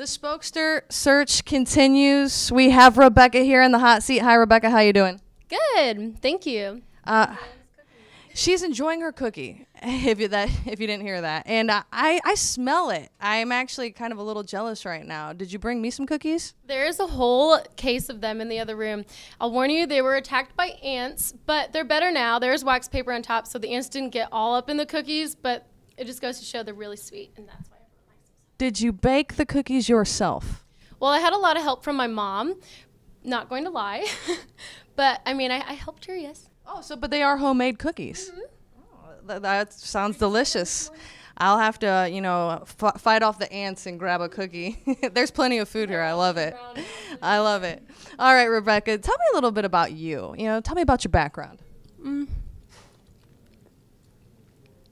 The Spokester search continues. We have Rebecca here in the hot seat. Hi, Rebecca. How you doing? Good. Thank you. She's enjoying her cookie, if you didn't hear that. And I smell it. I'm actually kind of a little jealous right now. Did you bring me some cookies? There's a whole case of them in the other room. I'll warn you, they were attacked by ants, but they're better now. There's wax paper on top, so the ants didn't get all up in the cookies, but it just goes to show they're really sweet, and that's why everyone likes them. Did you bake the cookies yourself? Well, I had a lot of help from my mom. Not going to lie. But, I mean, I helped her, yes. Oh, but they are homemade cookies. Mm-hmm. Oh, that sounds delicious. I'll have to, fight off the ants and grab a cookie. There's plenty of food here. I love it. I love it. All right, Rebecca, tell me a little bit about you. Tell me about your background.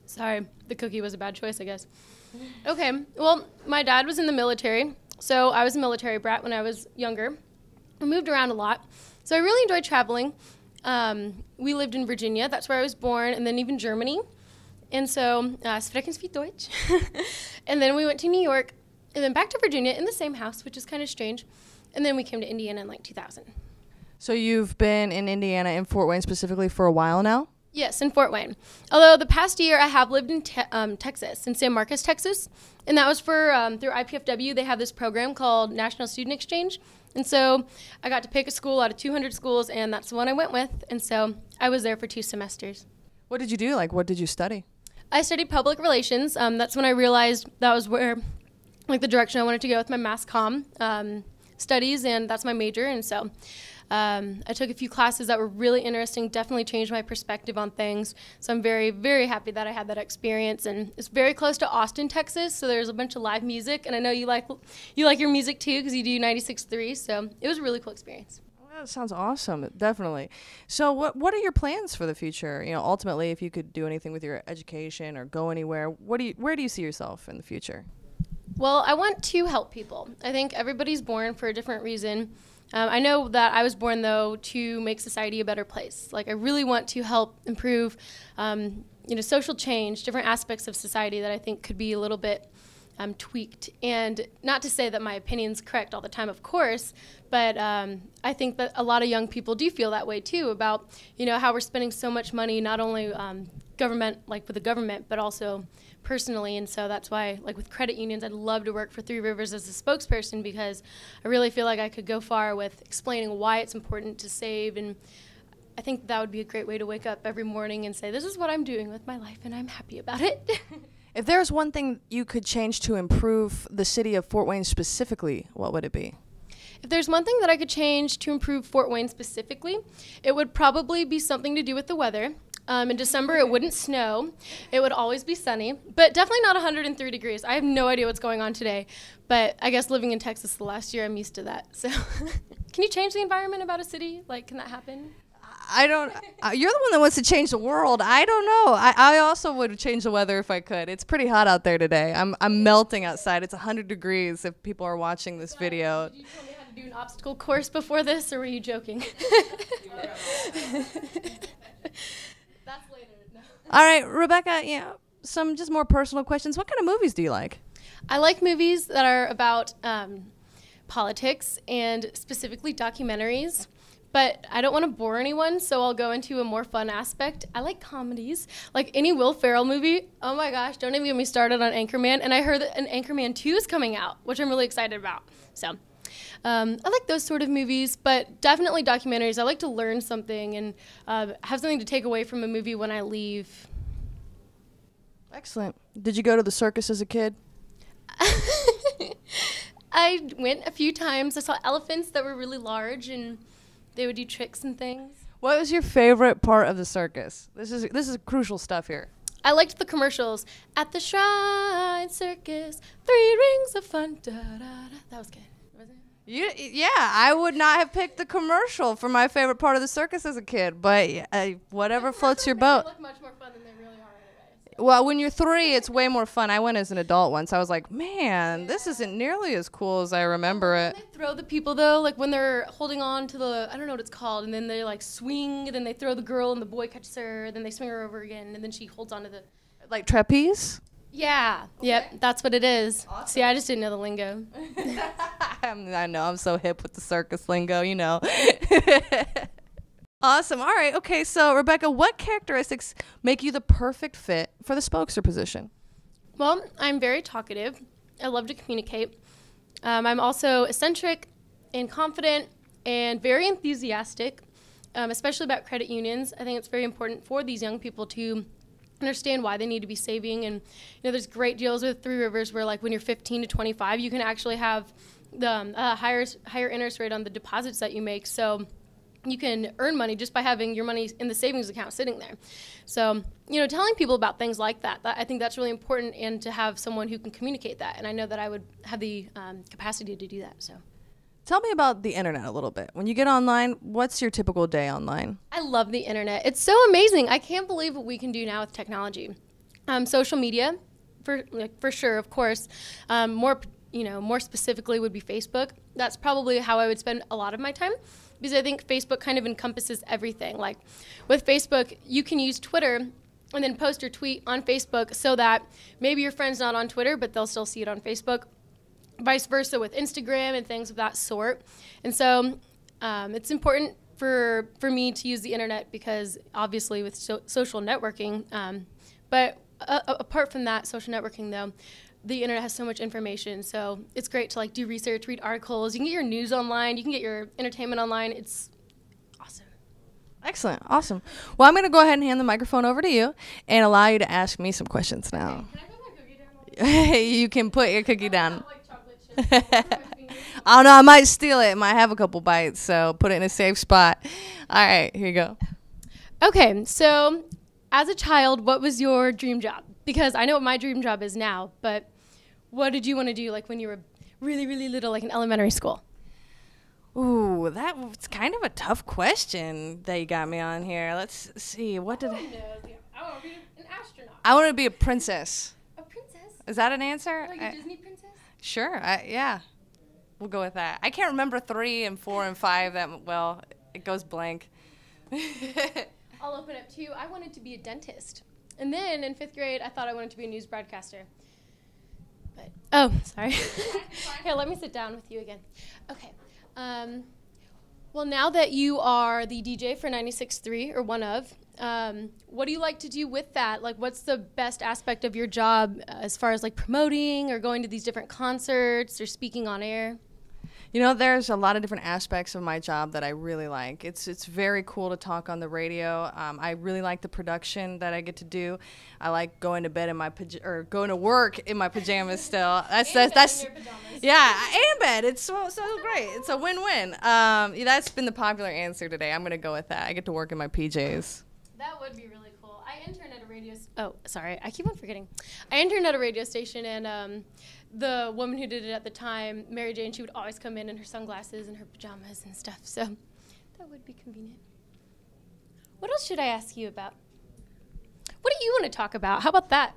Sorry, the cookie was a bad choice, I guess. Okay, well, my dad was in the military, so I was a military brat when I was younger. I moved around a lot, so I really enjoyed traveling. We lived in Virginia, that's where I was born, and then even Germany. And so, sprechen Sie Deutsch. And then we went to New York, and then back to Virginia in the same house, which is kind of strange. And then we came to Indiana in 2000. So you've been in Indiana, in Fort Wayne specifically, for a while now? Yes, in Fort Wayne. Although the past year I have lived in Texas, in San Marcos, Texas. And that was for, through IPFW, they have this program called National Student Exchange. And so I got to pick a school out of 200 schools, and that's the one I went with. And so I was there for 2 semesters. What did you do? What did you study? I studied public relations. That's when I realized that was where, the direction I wanted to go with my mass comm studies, and that's my major. And so I took a few classes that were really interesting, definitely changed my perspective on things. So I'm very, very happy that I had that experience. And it's very close to Austin, Texas, so there's a bunch of live music. And I know you like your music too, because you do 96.3. So it was a really cool experience. Well, that sounds awesome, definitely. So what are your plans for the future? Ultimately, if you could do anything with your education or go anywhere, where do you see yourself in the future? Well, I want to help people. I think everybody's born for a different reason. I know that I was born, though, to make society a better place. I really want to help improve, social change, different aspects of society that I think could be a little bit tweaked. And not to say that my opinion's correct all the time, of course, but I think that a lot of young people do feel that way, too, about, how we're spending so much money, not only government, with the government, but also personally. And so that's why, with credit unions, I'd love to work for Three Rivers as a spokesperson, because I really feel like I could go far with explaining why it's important to save. And I think that would be a great way to wake up every morning and say, this is what I'm doing with my life, and I'm happy about it. If there's one thing you could change to improve the city of Fort Wayne specifically, what would it be? If there's one thing that I could change to improve Fort Wayne specifically, it would probably be something to do with the weather. In December, it wouldn't snow. It would always be sunny, but definitely not 103 degrees. I have no idea what's going on today, but I guess living in Texas the last year, I'm used to that. So can you change the environment about a city? Can that happen? I don't. You're the one that wants to change the world. I don't know. I also would change the weather if I could. It's pretty hot out there today. I'm melting outside. It's 100 degrees if people are watching this video. Did you tell me how to do an obstacle course before this, or were you joking? That's later. No. All right, Rebecca, some just more personal questions. What kind of movies do you like? I like movies that are about politics, and specifically documentaries. But I don't want to bore anyone, so I'll go into a more fun aspect. I like comedies. Any Will Ferrell movie. Oh my gosh, don't even get me started on Anchorman. And I heard that an Anchorman 2 is coming out, which I'm really excited about. So I like those sort of movies, but definitely documentaries. I like to learn something and have something to take away from a movie when I leave. Excellent. Did you go to the circus as a kid? I went a few times. I saw elephants that were really large, and they would do tricks and things. What was your favorite part of the circus? This is crucial stuff here. I liked the commercials. At the Shrine Circus, 3 rings of fun. Da, da, da. That was good. Wasn't it? Yeah, I would not have picked the commercial for my favorite part of the circus as a kid, but whatever floats your boat. They look much more fun than they really are anyway. Well, when you're 3, it's way more fun. I went as an adult once. I was like, man, this isn't nearly as cool as I remember it. They throw the people, though, when they're holding on to the, I don't know what it's called, and then they, swing, and then they throw the girl, and the boy catches her, then they swing her over again, and then she holds on to the... Like trapeze? Yeah. Okay. Yep. That's what it is. Awesome. See, I just didn't know the lingo. I know, I'm so hip with the circus lingo, you know. Awesome. All right. Okay. So, Rebecca, what characteristics make you the perfect fit for the spokester position? Well, I'm very talkative. I love to communicate. I'm also eccentric and confident and very enthusiastic, especially about credit unions. I think it's very important for these young people to understand why they need to be saving. And there's great deals with Three Rivers where, like, when you're 15 to 25, you can actually have the higher interest rate on the deposits that you make. So you can earn money just by having your money in the savings account sitting there. So, telling people about things like that, I think that's really important, and to have someone who can communicate that. And I know that I would have the capacity to do that. So, tell me about the internet a little bit. When you get online, what's your typical day online? I love the internet. It's so amazing. I can't believe what we can do now with technology. Social media, for sure, of course. More specifically would be Facebook. That's probably how I would spend a lot of my time, because I think Facebook kind of encompasses everything. Like with Facebook, you can use Twitter and then post your tweet on Facebook so that maybe your friend's not on Twitter, but they'll still see it on Facebook. Vice versa with Instagram and things of that sort. And so it's important for me to use the internet, because obviously with social networking, but apart from that, social networking though, the internet has so much information, so it's great to do research, read articles. You can get your news online. You can get your entertainment online. It's awesome. Excellent. Awesome. Well, I'm going to go ahead and hand the microphone over to you and allow you to ask me some questions now. Can I put my cookie down? You can put your cookie down. Chocolate chips. I don't know. I might steal it. Might have a couple bites, so put it in a safe spot. All right. Here you go. Okay. So as a child, what was your dream job? Because I know what my dream job is now, but what did you want to do when you were really, really little, in elementary school? Ooh, that's kind of a tough question that you got me on here. Let's see. What did I want to be an astronaut. I want to be a princess. A princess? Is that an answer? Like a Disney princess? Sure. Yeah. We'll go with that. I can't remember 3 and 4 and 5 that well. It goes blank. I'll open up 2. I wanted to be a dentist. And then in 5th grade, I thought I wanted to be a news broadcaster. But, oh, sorry. Here, let me sit down with you again. Okay. Well, now that you are the DJ for 96.3, or one of, what do you like to do with that? What's the best aspect of your job as far as promoting or going to these different concerts or speaking on air? There's a lot of different aspects of my job that I really like. It's very cool to talk on the radio. I really like the production that I get to do. I like going to bed in my going to work in my pajamas still. That's in your pajamas. Yeah, and bed. It's so great. It's a win-win. That's been the popular answer today. I'm gonna go with that. I get to work in my PJs. That would be really cool. I interned at a radio. Oh, sorry. I keep on forgetting. I interned at a radio station, and the woman who did it at the time, Mary Jane, she would always come in her sunglasses and her pajamas and stuff. So that would be convenient. What else should I ask you about? What do you want to talk about? How about that?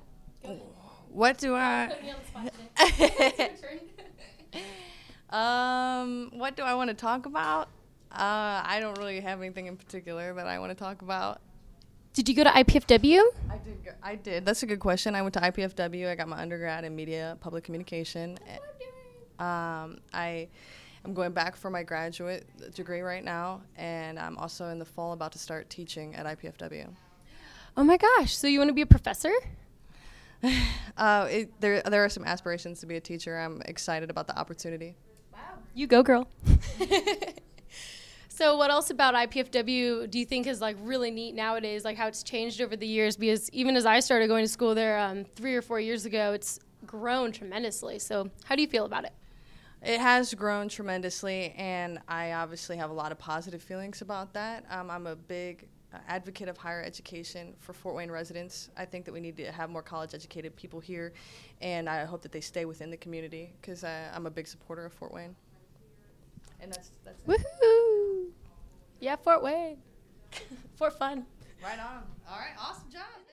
What do I? Put me on the spot today. It's your turn. What do I want to talk about? I don't really have anything in particular that I want to talk about. Did you go to IPFW? I did. That's a good question. I went to IPFW. I got my undergrad in media, public communication. I am going back for my graduate degree right now, and I'm also in the fall about to start teaching at IPFW. Oh my gosh! So you want to be a professor? There are some aspirations to be a teacher. I'm excited about the opportunity. Wow. You go, girl. So what else about IPFW do you think is really neat nowadays, how it's changed over the years? Because even as I started going to school there 3 or 4 years ago, it's grown tremendously. So how do you feel about it? It has grown tremendously, and I obviously have a lot of positive feelings about that. I'm a big advocate of higher education for Fort Wayne residents. I think that we need to have more college-educated people here, and I hope that they stay within the community, because I'm a big supporter of Fort Wayne. And that's it. Woohoo! Yeah, Fort Wayne. For fun. Right on. All right, awesome job.